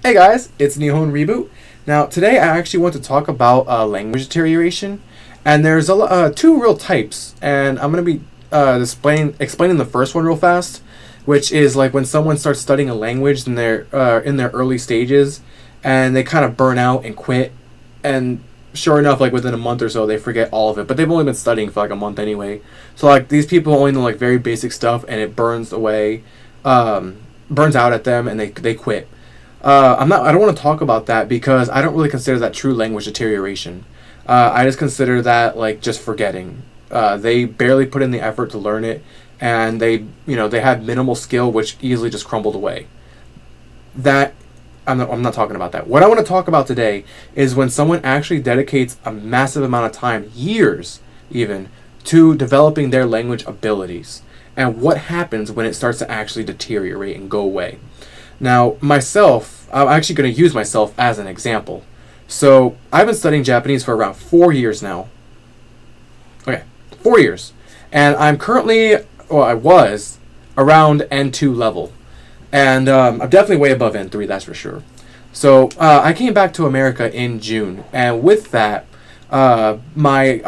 Hey guys, it's Nihon Reboot. Now today I actually want to talk about language deterioration, and there's two real types, and I'm going to be explaining the first one real fast, which is like when someone starts studying a language in their early stages, and they kind of burn out and quit, and sure enough, like within a month or so, they forget all of it. But they've only been studying for like a month anyway, so like these people only know like very basic stuff, and it burns away, burns out at them, and they quit. I don't want to talk about that because I don't really consider that true language deterioration. I just consider that like just forgetting. They barely put in the effort to learn it, and they had minimal skill, which easily just crumbled away. That I'm not talking about that. What I want to talk about today is when someone actually dedicates a massive amount of time, years even, to developing their language abilities, and what happens when it starts to actually deteriorate and go away. Now, myself, I'm actually going to use myself as an example. So, I've been studying Japanese for around 4 years now. Okay, 4 years. And I'm currently, well, I was, around N2 level. And I'm definitely way above N3, that's for sure. So, I came back to America in June. And with that, my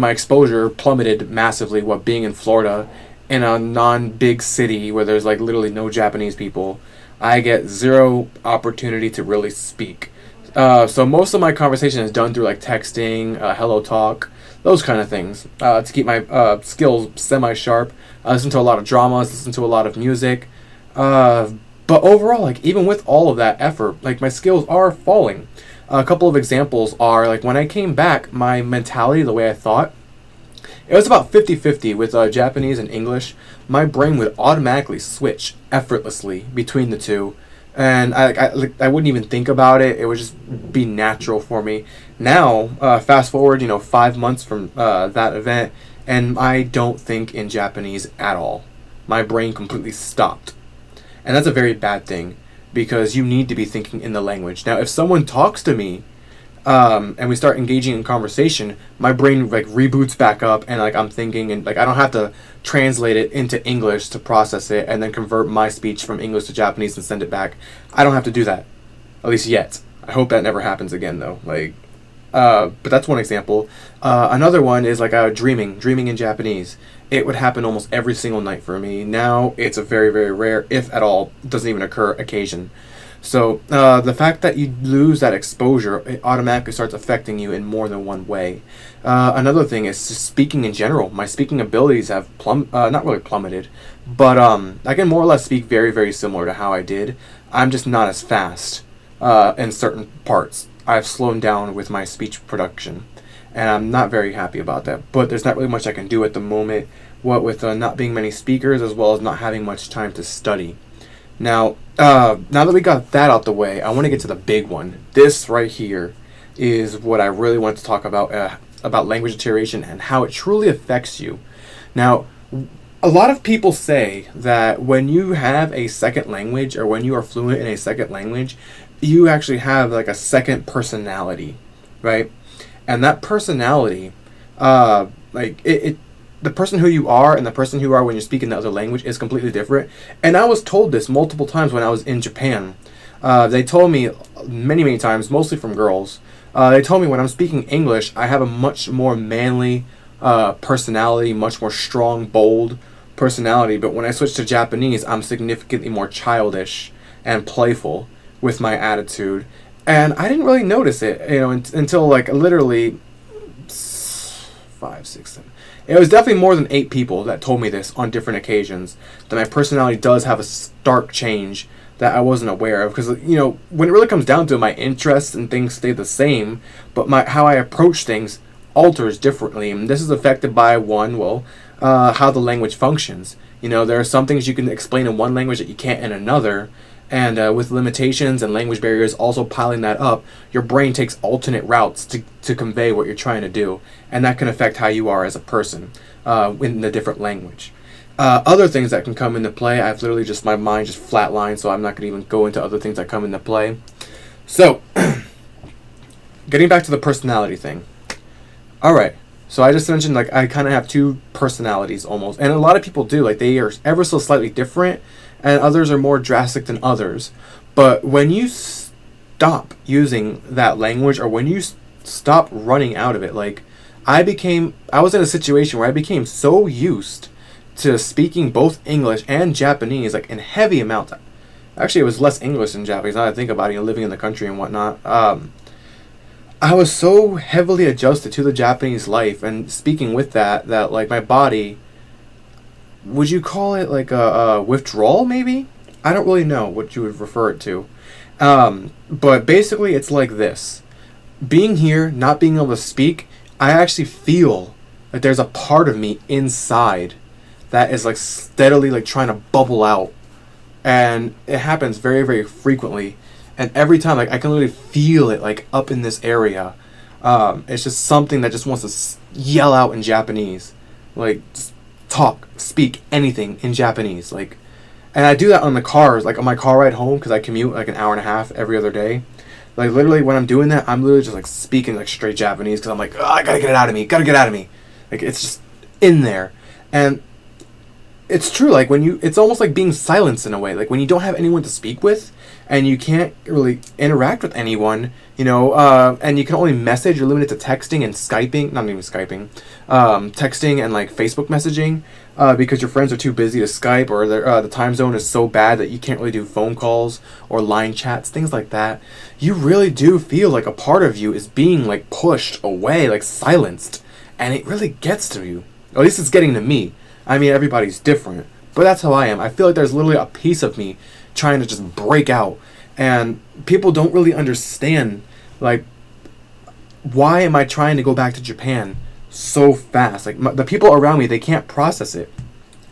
exposure plummeted massively, being in Florida, in a non-big city where there's like literally no Japanese people. I get zero opportunity to really speak. So most of my conversation is done through like texting, hello talk, those kind of things, to keep my skills semi-sharp. I listen to a lot of dramas, listen to a lot of music. But overall, like even with all of that effort, like my skills are falling. A couple of examples are like when I came back, my mentality, the way I thought, it was about 50-50 with Japanese and English. My brain would automatically switch effortlessly between the two. And I wouldn't even think about it. It would just be natural for me. Now, fast forward, 5 months from that event, and I don't think in Japanese at all. My brain completely stopped. And that's a very bad thing, because you need to be thinking in the language. Now, if someone talks to me, and we start engaging in conversation, my brain like reboots back up, and like I'm thinking, and like I don't have to translate it into English to process it and then convert my speech from English to Japanese and send it back. I don't have to do that, at least yet. I hope that never happens again though. But that's one example. Another one is like dreaming in Japanese. It would happen almost every single night for me. Now it's a very, very rare, if at all, doesn't even occur occasion. So the fact that you lose that exposure, it automatically starts affecting you in more than one way. Another thing is just speaking in general. My speaking abilities have not really plummeted, but I can more or less speak very, very similar to how I did. I'm just not as fast in certain parts. I've slowed down with my speech production, and I'm not very happy about that. But there's not really much I can do at the moment, what with not being many speakers as well as not having much time to study. Now that we got that out the way, I want to get to the big one. This right here is what I really want to talk about language deterioration and how it truly affects you. Now, a lot of people say that when you have a second language, or when you are fluent in a second language, you actually have like a second personality, right? And that personality, the person who you are and the person who you are when you're speaking the other language is completely different. And I was told this multiple times when I was in Japan. They told me many, many times, mostly from girls. They told me when I'm speaking English, I have a much more manly personality, much more strong, bold personality. But when I switch to Japanese, I'm significantly more childish and playful with my attitude. And I didn't really notice it, until like literally 5, 6, 7. It was definitely more than 8 people that told me this on different occasions, that my personality does have a stark change that I wasn't aware of. Because, when it really comes down to it, my interests and things stay the same, but how I approach things alters differently. And this is affected by, how the language functions. There are some things you can explain in one language that you can't in another. And with limitations and language barriers also piling that up, your brain takes alternate routes to convey what you're trying to do. And that can affect how you are as a person in the different language. Other things that can come into play, my mind just flatlined, so I'm not going to even go into other things that come into play. So, getting back to the personality thing. Alright, so I just mentioned I kind of have two personalities almost. And a lot of people do, they are ever so slightly different. And others are more drastic than others. But when you stop using that language, or when you stop running out of it. Like, I was in a situation where I became so used to speaking both English and Japanese, like in heavy amounts. Actually, it was less English than Japanese. Now that I think about it, living in the country and whatnot. I was so heavily adjusted to the Japanese life and speaking with that like my body, would you call it like a withdrawal maybe? I don't really know what you would refer it to. But basically it's like this. Being here, not being able to speak, I actually feel like there's a part of me inside that is like steadily like trying to bubble out. And it happens very, very frequently. And every time, like, I can literally feel it, like, up in this area. It's just something that just wants to yell out in Japanese. Like, just talk, speak, anything in Japanese. Like, and I do that on the cars, like, on my car ride home, because I commute, like, an hour and a half every other day. Like, literally, when I'm doing that, I'm literally just, like, speaking, like, straight Japanese, because I'm like, oh, I gotta get it out of me, Like, it's just in there. And it's true, like, it's almost like being silenced in a way. Like, when you don't have anyone to speak with, and you can't really interact with anyone, and you can only message, you're limited to texting and Skyping, not even Skyping, texting and, like, Facebook messaging, because your friends are too busy to Skype, or the time zone is so bad that you can't really do phone calls or line chats, things like that. You really do feel like a part of you is being, like, pushed away, like, silenced, and it really gets to you. At least it's getting to me. I mean, everybody's different, but that's how I am. I feel like there's literally a piece of me trying to just break out, and people don't really understand, like, why am I trying to go back to Japan so fast? Like, the people around me, they can't process it.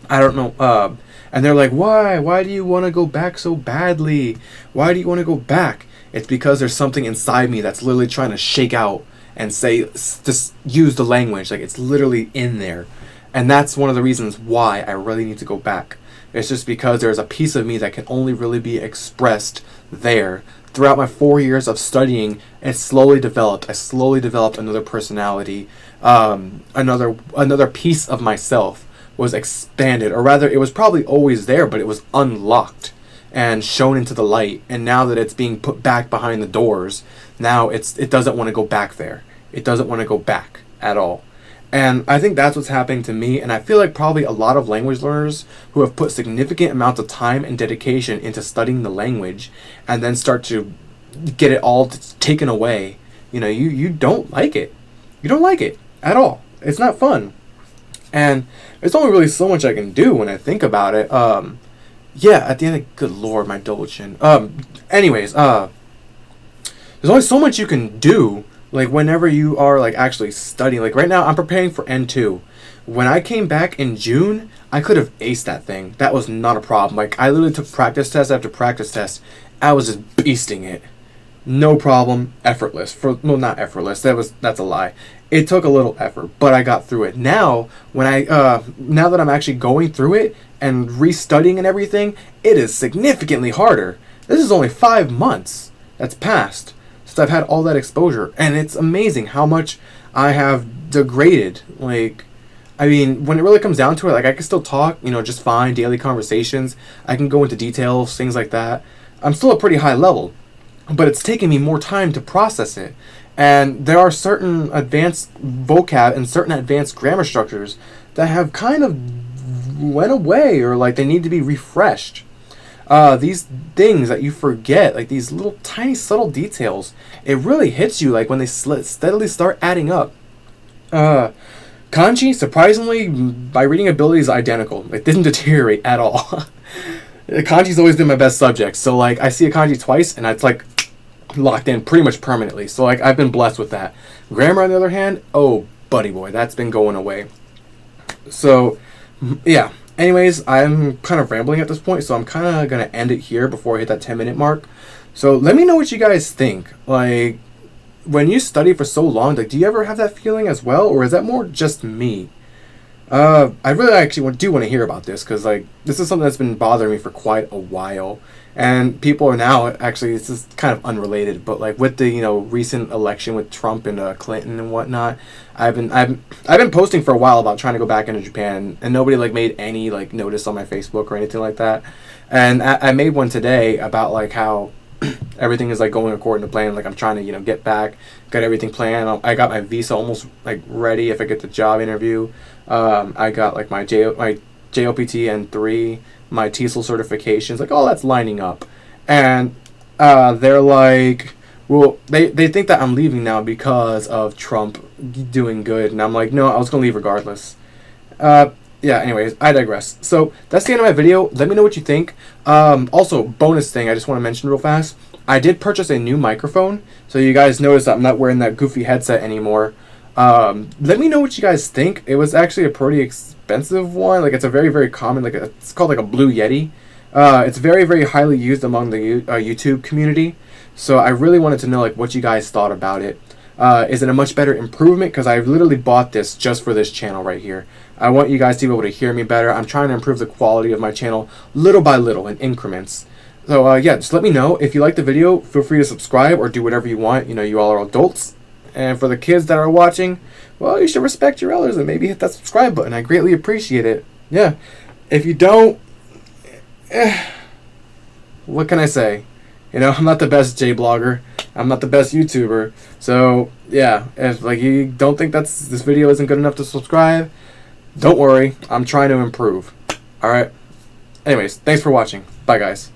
I don't know, and they're like, why do you want to go back so badly? Why do you want to go back? It's because there's something inside me that's literally trying to shake out and say, just use the language. Like, it's literally in there. And that's one of the reasons why I really need to go back. It's just because there's a piece of me that can only really be expressed there. Throughout my 4 years of studying, it slowly developed. I slowly developed another personality. Another piece of myself was expanded. Or rather, it was probably always there, but it was unlocked and shown into the light. And now that it's being put back behind the doors, now it doesn't want to go back there. It doesn't want to go back at all. And I think that's what's happening to me, and I feel like probably a lot of language learners who have put significant amounts of time and dedication into studying the language and then start to get it all taken away, you don't like it. You don't like it at all. It's not fun. And there's only really so much I can do when I think about it. At the end of, good lord, my double chin. Anyways, there's only so much you can do. Like, whenever you are, like, actually studying. Like, right now, I'm preparing for N2. When I came back in June, I could have aced that thing. That was not a problem. Like, I literally took practice test after practice test. I was just beasting it. No problem. Effortless. Not effortless. That's a lie. It took a little effort, but I got through it. Now, now that I'm actually going through it and restudying and everything, it is significantly harder. This is only 5 months that's passed since I've had all that exposure, and it's amazing how much I have degraded. Like, I mean, when it really comes down to it, like, I can still talk, just fine, daily conversations. I can go into details, things like that. I'm still at a pretty high level, but it's taking me more time to process it. And there are certain advanced vocab and certain advanced grammar structures that have kind of went away, or like they need to be refreshed. These things that you forget, like these little tiny subtle details, it really hits you like when they steadily start adding up. Kanji, surprisingly, my reading ability is identical. It didn't deteriorate at all. Kanji's always been my best subject, so like I see a kanji twice and it's like locked in pretty much permanently. So like I've been blessed with that. Grammar, on the other hand, oh buddy boy, that's been going away. So yeah. Anyways, I'm kind of rambling at this point, so I'm kind of going to end it here before I hit that 10-minute mark. So let me know what you guys think. Like, when you study for so long, like, do you ever have that feeling as well, or is that more just me? I really actually do want to hear about this, because, like, this is something that's been bothering me for quite a while. And people are now, actually, this is kind of unrelated, but, like, with the, recent election with Trump and Clinton and whatnot, I've been posting for a while about trying to go back into Japan, and nobody, like, made any, like, notice on my Facebook or anything like that. And I made one today about, like, how Everything is like going according to plan. Like I'm trying to, get back, got everything planned. I got my visa almost like ready if I get the job interview. I got like my JOPT N3, my TESOL certifications, like all that's lining up. And they're like, well, they think that I'm leaving now because of Trump doing good. And I'm like, no, I was going to leave regardless. Yeah, anyways, I digress. So that's the end of my video. Let me know what you think. Also, bonus thing I just want to mention real fast. I did purchase a new microphone. So you guys notice that I'm not wearing that goofy headset anymore. Let me know what you guys think. It was actually a pretty expensive one. Like it's a very, very common, it's called like a Blue Yeti. It's very, very highly used among the YouTube community. So I really wanted to know like what you guys thought about it. Is it a much better improvement? Because I literally bought this just for this channel right here. I want you guys to be able to hear me better. I'm trying to improve the quality of my channel little by little in increments. So yeah, just let me know. If you like the video, feel free to subscribe or do whatever you want. You all are adults. And for the kids that are watching, well, you should respect your elders and maybe hit that subscribe button. I greatly appreciate it. Yeah. If you don't, what can I say? I'm not the best J-blogger. I'm not the best YouTuber. So, yeah, if like you don't think this video isn't good enough to subscribe, don't worry. I'm trying to improve. All right. Anyways, thanks for watching. Bye, guys.